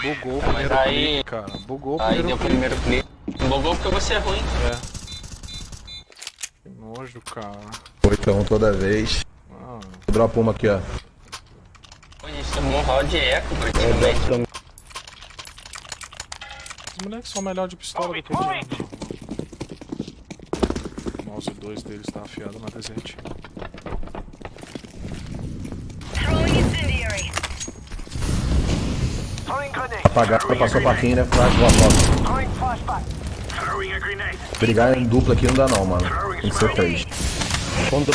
A: Bugou o
H: Mas
A: primeiro
H: aí-
A: clique, cara. Bugou o
H: Aí
A: primeiro
H: deu o
A: clique.
H: primeiro clique. Bugou porque você é ruim.
A: Que nojo, cara.
G: 8x1 toda vez.
A: Ah,
G: Dropa uma aqui, ó.
H: Pô, a gente tomou um round de eco praticamente.
A: os moleques são melhor de pistola do que eu. O mouse 2 deles tá afiado na deserte.
G: Apagaram, passou pra quem, né? Flash, boa foto.
K: Throwing flashbang. Throwing a grenade.
G: Brigar em dupla aqui não dá não, mano. Tem que ser 3.
I: Fundo.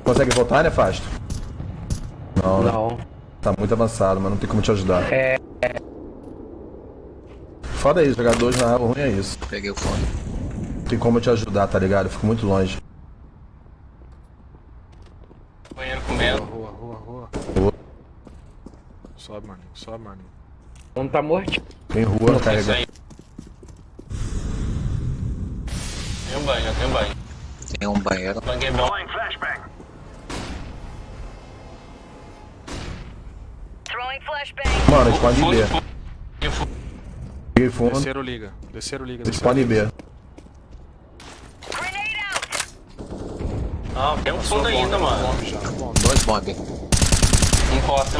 G: Consegue voltar, né, Fasto? Não, né?
I: Não.
G: Tá muito avançado, mas não tem como te ajudar.
I: É.
G: Foda isso, jogar 2 na água ruim é isso.
J: Peguei o fone.
G: Não tem como eu te ajudar, tá ligado? Eu fico muito longe.
H: Banheiro comendo.
A: Rua.
G: Rua.
A: Sobe, maninho.
I: Um tá morto.
G: Tem rua,
H: Isso
G: carrega.
H: aí. Tem um banho.
J: Tem um banheiro.
H: Banho é bom.
K: Throwing flashbang.
L: Throwing flashbang.
G: Mano, eles podem B. Peguei fundo.
A: Desceram liga.
G: Eles podem B.
L: Grenade out.
H: Ah, tem um fundo ainda, mano.
A: Bomb já, bomb.
J: 2 bomb.
H: Um costa.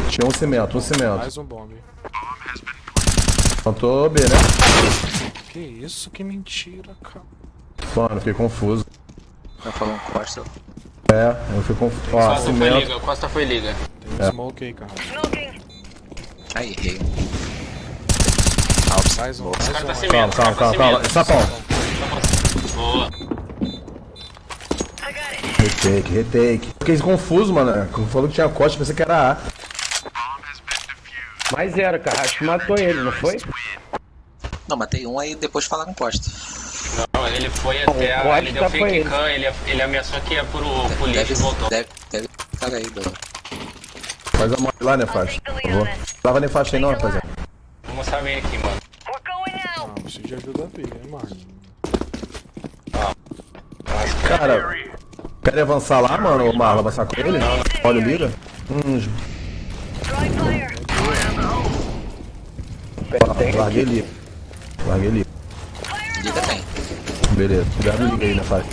G: Tinha um cimento.
A: Mais um bomb.
G: Plantou B, né?
A: Que isso, que mentira, cara.
G: Mano, fiquei confuso.
J: Vai falar um Costa.
G: É, eu fiquei confuso. Ó, cimento.
H: Costa foi liga.
A: Tem um smoke aí, cara.
L: Smoking.
J: Aí, errei.
A: Mais um.
H: Os caras tá
A: aí.
H: cimento.
G: Calma. Sapão.
H: Boa.
L: I got it.
G: Retake. Fiquei confuso, mano. Quando falou que tinha costa, pensei que era A.
I: Mas era, cara. Acho que matou ele, não foi?
J: Não, matei um aí depois falaram Costa.
H: Não, ele foi até a.
I: Costa
H: Ele deu
I: foi
H: fake
I: ele.
H: can, ele ameaçou que ia pro lixo e voltou.
J: Deve ficar aí, do...
G: Faz a mão lá, né, faixa? Por favor. Tava nem faixa aí não, rapaziada.
H: Vou mostrar bem aqui, mano.
L: We're going out.
A: Ah, preciso de ajuda dele, hein, mano.
G: Cara, quer avançar lá, mano, ou Marla? Avançar com ele? Olha o Lira.
L: Drawing fire.
G: Larguei ali.
J: Liga tem.
G: Beleza, cuidado do Liga aí na faixa.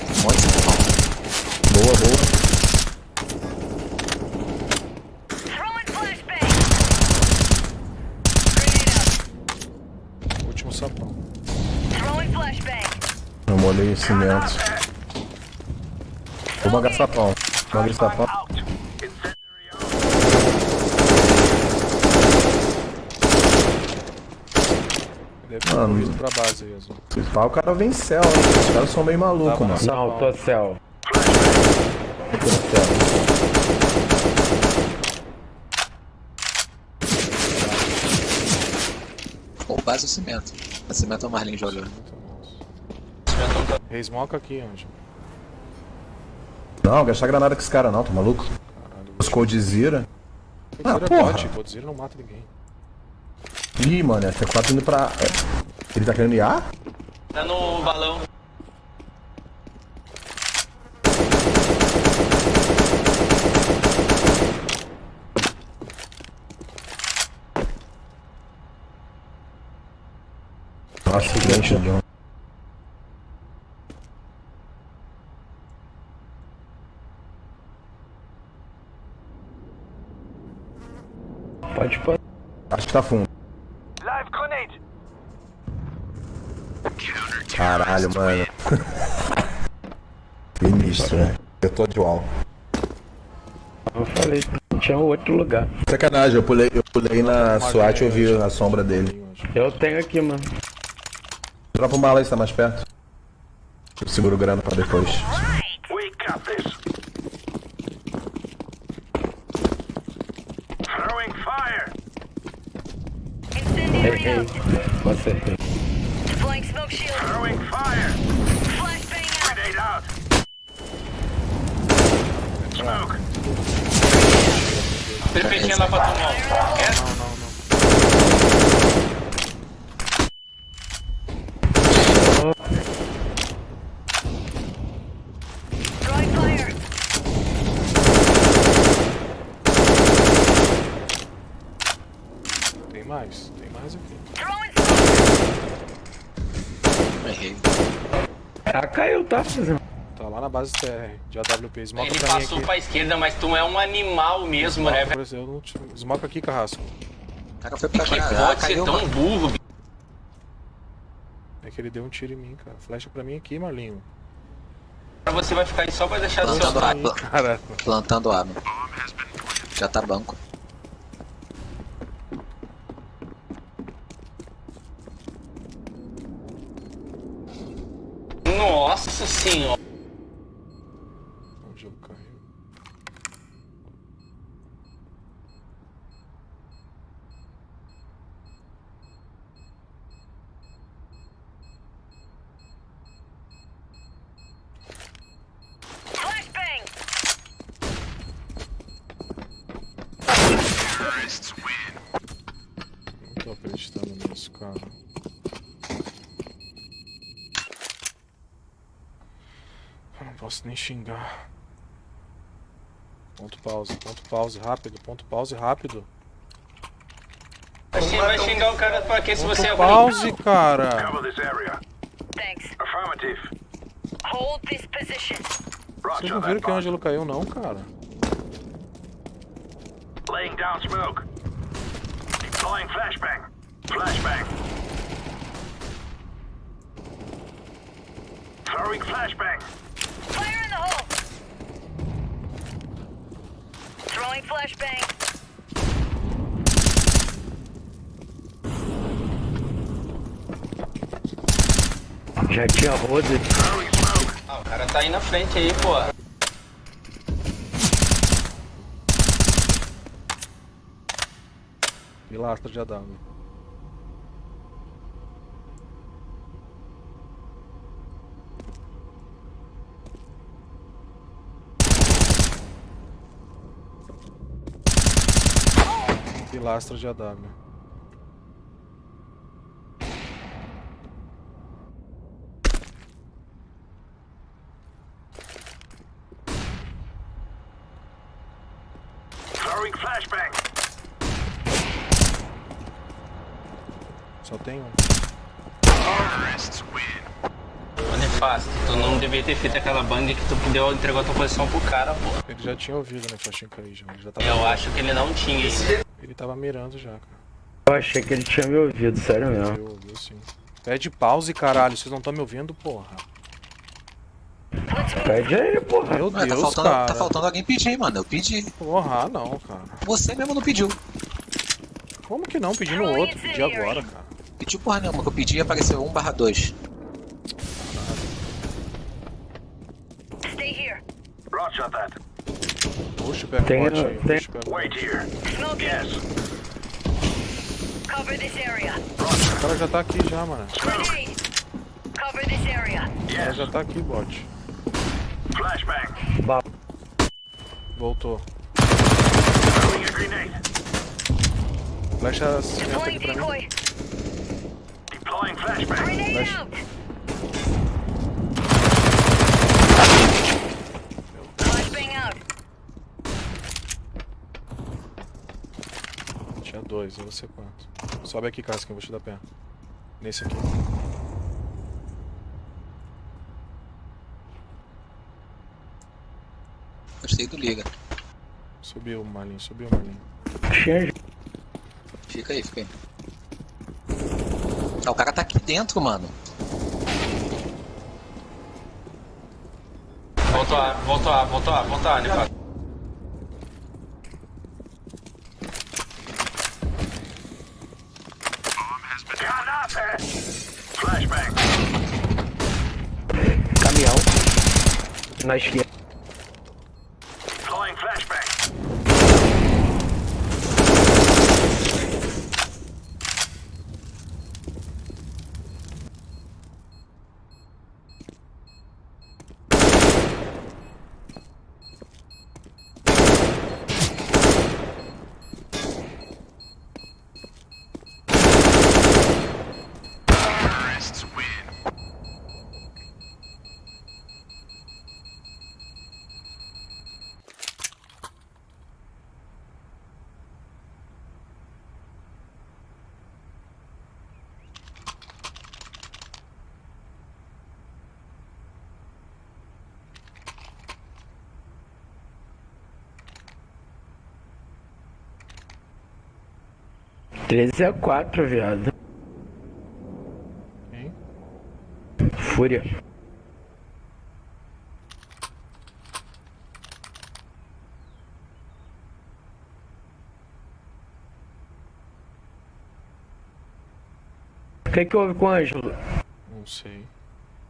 J: Um monte de pão.
G: Boa.
L: Throwing flashbang. Grenade out.
A: Último sapão.
L: Throwing flashbang.
G: Eu molhei o cimento. Vou bagar sapão. Baguei sapão.
K: Out. Incendiary out.
A: Deve ter
G: Mano.
A: ido pra base aí, Azul.
G: Se pá, o cara vem céu, hein? Os caras são meio malucos, mano.
I: Não, tô céu.
G: Tô céu.
J: Ou base o cimento. O cimento é o Marlin jogando.
A: Resmoca aqui, Anjo.
G: Não, gastar granada com esse cara não, tá maluco? Os Coldzera. Ah, porra.
A: Coldzera não mata ninguém.
G: Ih, mano, F4 indo pra... Ele tá querendo ir A?
H: Tá no balão.
G: Nossa, que lentidão.
I: Pode pôr.
G: Acho que tá fundo.
K: Live grenade.
G: Caralho, mano. Sinistro, né? Eu tô de wall.
I: Eu falei, tinha outro lugar.
G: Sacanagem, eu pulei na SWAT e eu vi a sombra dele.
I: Eu tenho aqui, mano.
G: Dropa uma bala aí, você tá mais perto. Eu seguro grana pra depois.
K: We got this. Throwing fire.
L: Incendiary out.
I: Acertei.
L: Deploying smoke shield.
K: Throwing fire.
L: Flashbang out.
K: Grenade out. Smoke.
H: Perfeitinho lá pra tomar.
A: Não.
L: Throwing fire.
A: Tem mais aqui.
L: Throwing smoke.
J: Errei.
I: Ah, caiu, tá?
A: Tá lá na base TR, de AWP. Smoca
H: Ele
A: pra mim
H: passou
A: aqui.
H: pra esquerda, mas tu é um animal mesmo, né, velho?
A: Eu não te... Smoca aqui, Carrasco.
J: O cara foi pra
H: Que
J: cá.
H: pode ser
J: Caiu,
H: tão
J: mano.
H: burro, bicho.
A: É que ele deu um tiro em mim, cara. Flecha pra mim aqui, Marlinho.
H: Você vai ficar aí só pra deixar seu...
J: Plantando A.
A: Caraca.
J: Plantando A, mano. Já tá banco.
H: Nossa senhora.
A: O jogo caiu.
L: Flashbang.
A: Não tô acreditando nisso, cara. Eu não posso nem xingar. Ponto pause rápido, ponto pause rápido.
H: Você vai xingar o cara pra quê se você é
A: Ponto
H: ruim?
A: pause, cara.
K: Cover this area.
L: Thanks.
K: Affirmative.
L: Hold this position.
A: Vocês não
K: Roger
A: viram
K: that.
A: que o Ângelo caiu não, cara?
K: Laying down smoke. Deploying flashbang. Flashbang. Throwing flashbang.
L: Fire in the hole. Throwing flashbang.
I: Já tinha roda.
K: Throwing smoke.
H: Ah, o cara tá aí na frente aí, pô.
A: Pilastra de AW. Pilastra de AW.
K: Throwing flashbang.
A: Só tem um.
H: Ô, Nefasto, tu não devia ter feito aquela bang que tu entregou a tua posição pro cara, pô.
A: Ele já tinha ouvido, né, Faxinha cair já. Ele já tava...
H: Eu acho que ele não tinha ainda.
A: Ele tava mirando já, cara.
I: Eu achei que ele tinha me ouvido, sério mesmo.
A: Ouviu sim. Pede pause, caralho. Vocês não estão me ouvindo, porra.
I: Pede aí, porra.
A: Meu
J: Ué,
A: Deus, cara.
J: tá faltando alguém pedir, mano. Eu pedi.
A: Porra, não, cara.
J: Você mesmo não pediu.
A: Como que não? Pedi no outro. Pedi agora, cara.
J: Pediu porra nenhuma. Que eu pedi e apareceu 1/2.
L: Stay here.
K: Roger that.
A: Puxa, pega
I: Tem-
A: o bote aí.
I: tem-
A: Puxa, pega o
K: Wait
A: bote.
K: here.
L: Smoking.
K: Yes.
L: Cover this area.
A: O cara já tá aqui já, mano.
L: Grenade. Cover this area.
A: O cara
K: Yes.
A: já tá aqui, bot.
K: Flashbang.
A: Voltou. Flecha cimento aqui pra mim.
K: Deploying flashbang.
A: Flecha.
L: Flashbang out.
A: Tinha 2, e você quanto? Sobe aqui, Casca, eu vou te dar pé. Nesse aqui.
J: Gostei do liga.
A: Subiu o Marlin, subiu o Marlin.
J: Fica aí, fica aí. Ah, o cara tá aqui dentro, mano.
H: Voltou A, né?
K: Flashbang.
I: Caminhão. Na esquerda.
K: Deploying flashbang.
I: Treze a 4, viado.
A: Hein?
I: Fúria. O que houve com o Ângelo?
A: Não sei.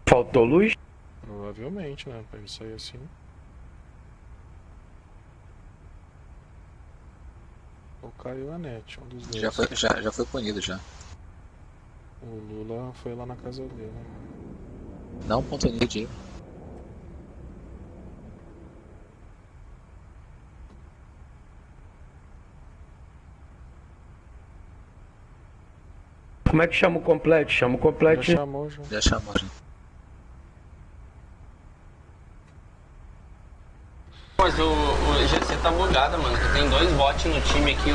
I: Faltou luz?
A: Provavelmente, né? Pra ele sair assim. Ou caiu a net, um dos dois.
J: Já foi punido já.
A: O Lula foi lá na casa dele.
J: Dá um ponto nele.
I: Como é que chama o complete? Chama o complete.
A: Já chamou, já.
J: Já chamou, já.
H: Mas o GC tá bugado, mano. Tem 2 bots no time aqui,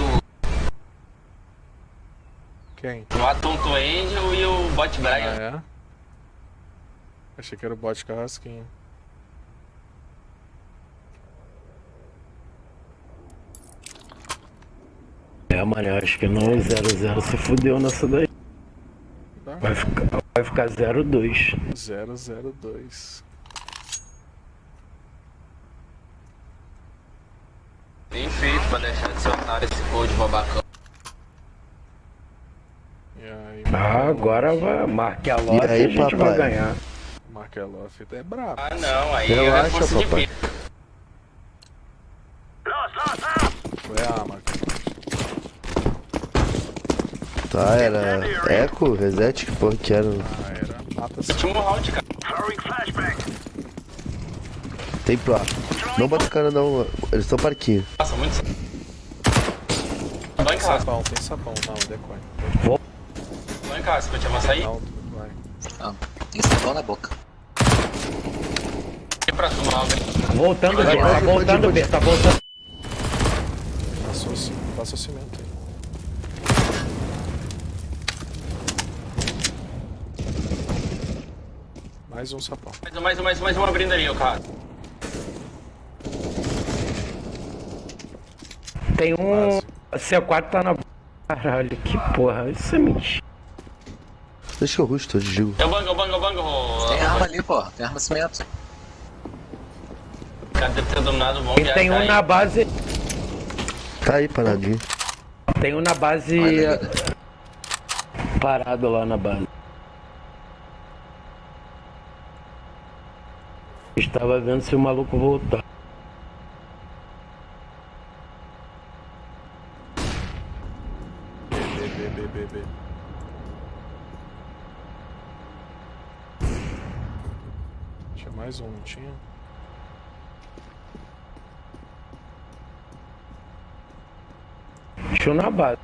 A: Quem?
H: o Atonto Angel e o bot
A: Ah,
H: Brian.
A: é? Achei que era o bot Carrasquinho.
I: Mano, eu acho que não, 0-0 se fudeu nessa daí.
A: Tá.
I: Vai ficar 0-2.
A: 0-0-2.
H: Bem feito pra deixar de ser otário esse code babacão.
A: E aí,
I: Agora vai. Marqueloff
G: E aí,
I: a gente vai
G: papai?
I: ganhar.
A: Markeloff é brabo.
H: Ah não, aí
G: Relaxa,
H: eu força de
G: papai.
H: pé.
A: Foi a Markeloff.
G: Tá, era eco, reset, que porra que era.
A: Ah, era mata sim.
H: Tinha um round, cara.
K: Throwing flashbang.
G: Tem plá. Não bota cara não, eles estão parquinho.
H: Nossa, muito. Vai
A: Tem
H: em casa.
A: sapão, tem sapão. Não, decoy.
H: Vai em casa, pra te amassar aí.
A: Não, vai.
J: Ah, tem sabão na boca.
H: E pra tu, mal, velho.
I: Voltando B, tá voltando B, tá voltando.
A: Passou cimento aí. Mais um sapão.
H: Mais um abrindo ali, o cara.
I: Tem um. C4 tá na. Caralho, que porra, isso é mentira.
G: Deixa que eu rusto, eu digo.
H: Eu bango.
J: Tem arma ali, pô. Tem arma cimento.
H: O cara deve ter dominado o bom.
I: E tem um na base.
G: Tá aí, paradinho.
I: Tem um na base.
J: Olha,
I: Parado lá na base. Estava vendo se o maluco voltar.
A: B. Tinha mais um, não tinha?
I: Deixou na base.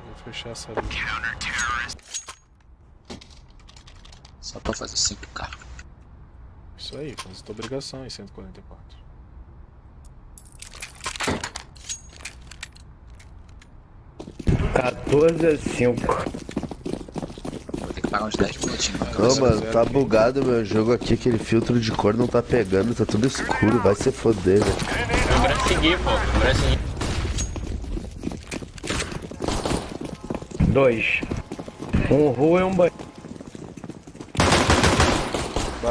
A: Vou fechar essa ali.
J: Só pra fazer 5K.
A: Isso aí, faz a tua obrigação em 144.
J: Vou ter que pagar uns 10 minutinhos.
G: Não, mano, tá bugado meu jogo aqui, aquele filtro de cor não tá pegando, tá tudo escuro, vai se foder, velho.
H: Lembra de seguir, pô. Lembra de seguir.
I: 2. Um rua e um banheiro.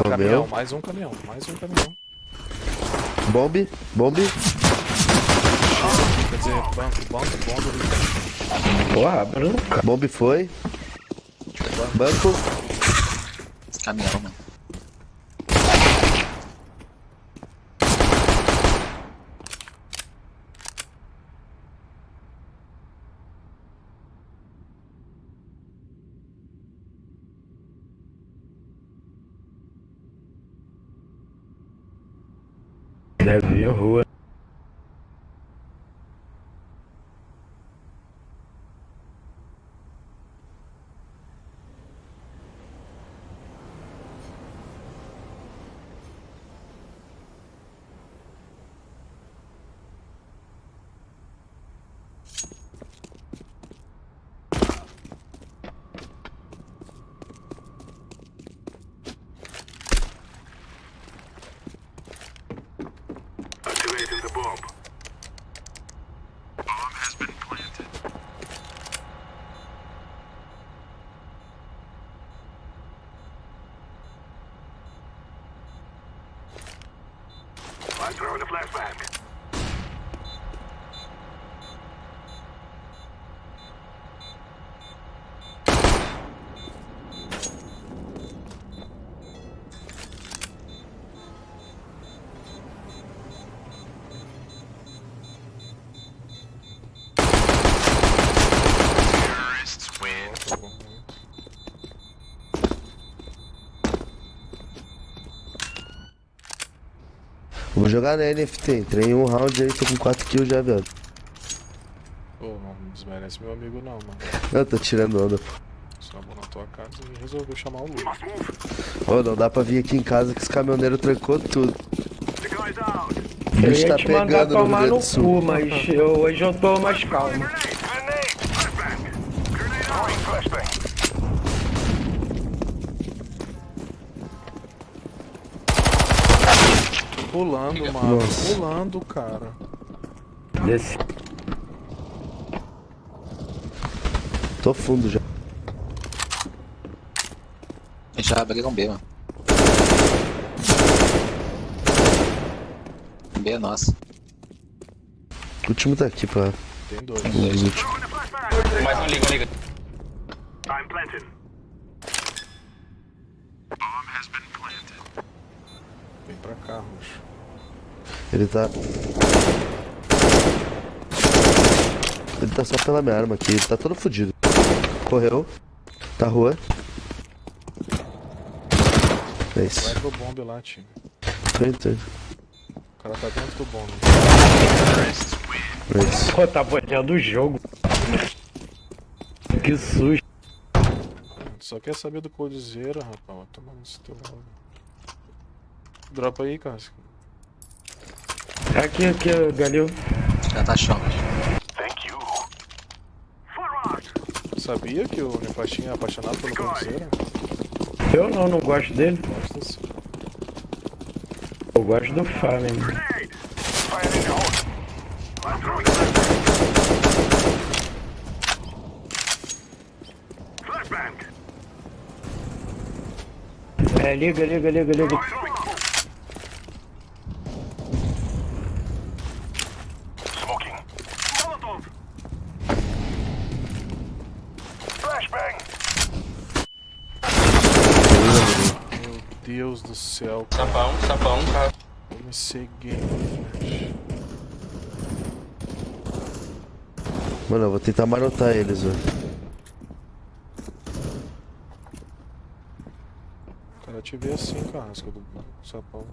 A: Caminhão, mais um caminhão, mais um caminhão.
G: Bombe.
A: Quer dizer, banco.
I: Porra, branca.
G: Bombe foi. Banco.
J: Caminhão, mano.
I: Deve vir rua.
K: Activating the bomb. Bomb has been planted. I'm throwing a flashbang.
G: Vou jogar na NFT, entrei em um round aí, tô com 4 kills já, velho.
A: Pô, não desmerece meu amigo não, mano.
G: Eu tô tirando onda, pô.
A: Só na tua casa e resolveu chamar o Lu.
G: Ô, não dá pra vir aqui em casa que os caminhoneiros trancou tudo. O
I: Eu
G: bicho
I: ia
G: tá
I: te mandar
G: pegando no Rio
I: tomar
G: Grande
I: no
G: do Sul.
I: cu, mas hoje eu tô mais calmo.
A: Pulando, mano.
G: Nossa.
A: Pulando, cara.
I: Desce.
G: Tô fundo já.
J: Já abriram B, mano. B é nossa.
G: O último tá aqui, pá.
A: Tem dois.
G: Um dos últimos.
H: Mais um liga.
K: I'm planting.
A: Vem pra cá, roxo.
G: Ele tá só pela minha arma aqui, ele tá todo fudido. Correu. Tá rua. É isso.
A: Vai pro bombe lá, time.
G: Tô entrando.
A: O cara tá dentro do bombe.
G: É isso.
I: Pô, tá boteando o jogo. Que susto.
A: Tu só quer saber do coldzera, rapaz. Vai tomar no teu lado. Dropa aí, casca.
I: Aqui, Galil.
J: Já tá chão.
K: Thank you. Forward.
A: Sabia que o Nefastinho é apaixonado pelo coldzera?
I: Eu não gosto dele.
A: Gosta sim.
I: Eu gosto do Fá mesmo.
K: Grenade. Fire in the hole. I'm throwing a flashbang.
I: É, liga.
K: Smoking. Molotov. Flashbang.
A: Meu Deus do céu.
H: Sapão, cara.
A: Eu me ceguei, velho.
G: Mano, eu vou tentar marotar eles, velho.
A: O cara te vê assim, carrasca do sapão.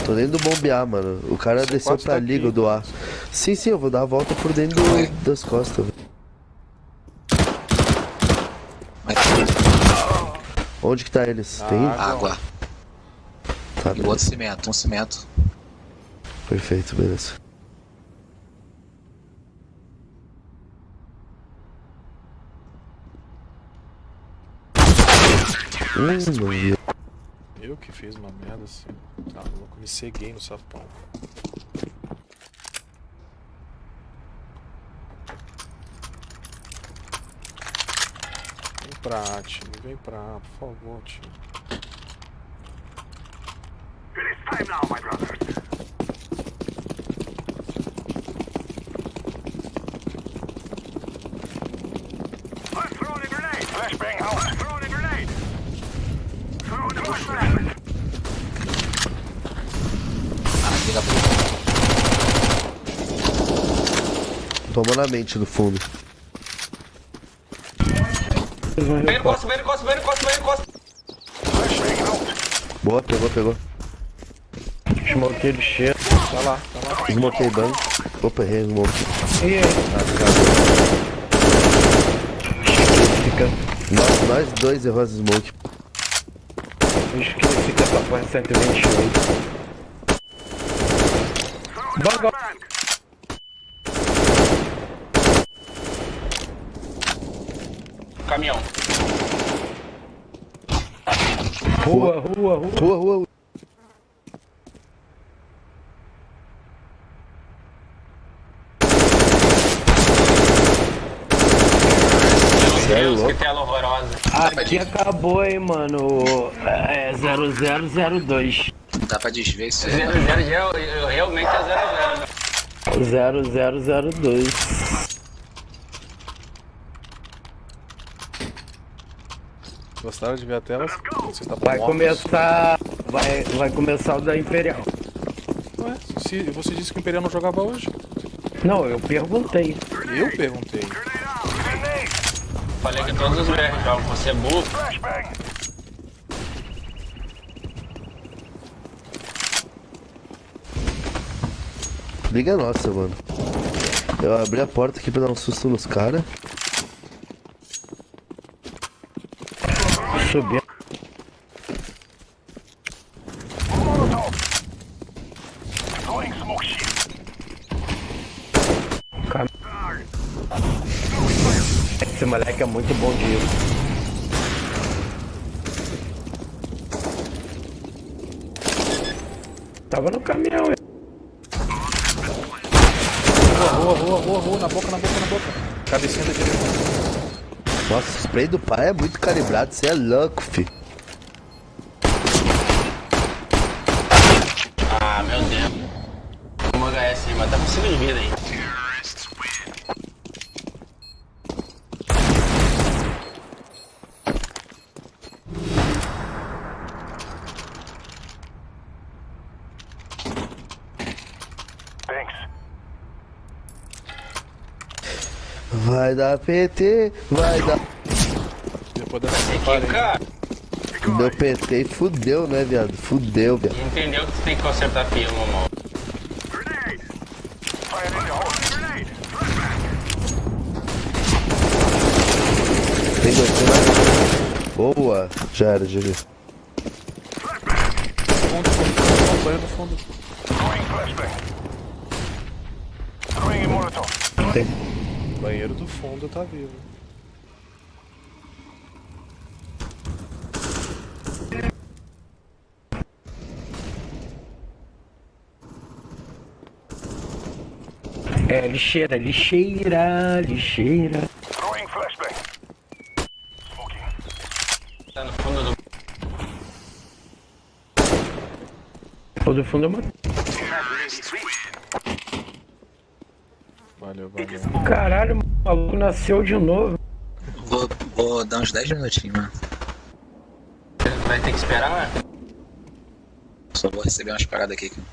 M: Tô dentro do bombear, mano. O cara desceu pra liga do ar. Sim, eu vou dar a volta por dentro das costas, velho. Onde que tá eles? Tem?
J: Água.
M: Tá,
J: e outro cimento, um cimento.
M: Perfeito, beleza.
A: Eu que fiz uma merda assim. Tá louco, me ceguei no sapão. Vem pra, time, vem pra, por favor, time.
K: It is time now, my brothers. I'm throwing a grenade. Flashbang out. I'm throwing a grenade. Throwing a flashbang.
M: Toma na mente no fundo.
H: Vem no costa, vem no costa, vem no costa, vem no costa.
M: Boa, pegou.
I: Smokei do cheiro.
A: Tá lá.
M: Smokei banco. Opa, errei, smoke.
I: E aí?
M: Nós dois errou as smoke.
I: Esqueci que essa porra é 128. Banga!
H: Caminhão.
I: Rua.
H: Meu Deus, que tela horrorosa.
I: Aqui acabou, hein, mano. É 0002.
J: Dá pra desver isso aí.
H: 00 realmente é 00.
I: 0002.
A: Gostaram de ver a tela?
I: Vai começar. Vai começar o da Imperial.
A: Ué, você disse que o Imperial não jogava hoje?
I: Não, eu perguntei.
A: Eu perguntei.
H: Falei que todos os BR jogam, você é burro.
M: Liga nossa, mano. Eu abri a porta aqui pra dar um susto nos caras.
I: Subi. Esse moleque é muito bom disso. Tava no caminhão, hein?
A: Rua, na boca. Cabecinha da direita.
M: Nossa, o spray do pai é muito calibrado, você é louco, fi.
H: Ah, meu Deus. Um HS aí, mas tá com 5 de vida aí.
M: Vai dar PT, vai dar...
A: Depois dessa
H: cara.
M: Deu PT e fudeu, né, viado? Fudeu, viado.
H: Entendeu que você tem que consertar a fila, mamão.
M: Tem dois, tem mais. Boa, já era, GG.
A: Fundo.
M: Tem.
A: Banheiro do fundo tá vivo.
I: É lixeira.
H: Tá no fundo do...
I: O do fundo é uma...
A: Valeu.
I: Caralho, o maluco nasceu de novo.
J: Vou dar uns 10 minutinhos, mano.
H: Vai ter que esperar, né?
J: Só vou receber umas paradas aqui.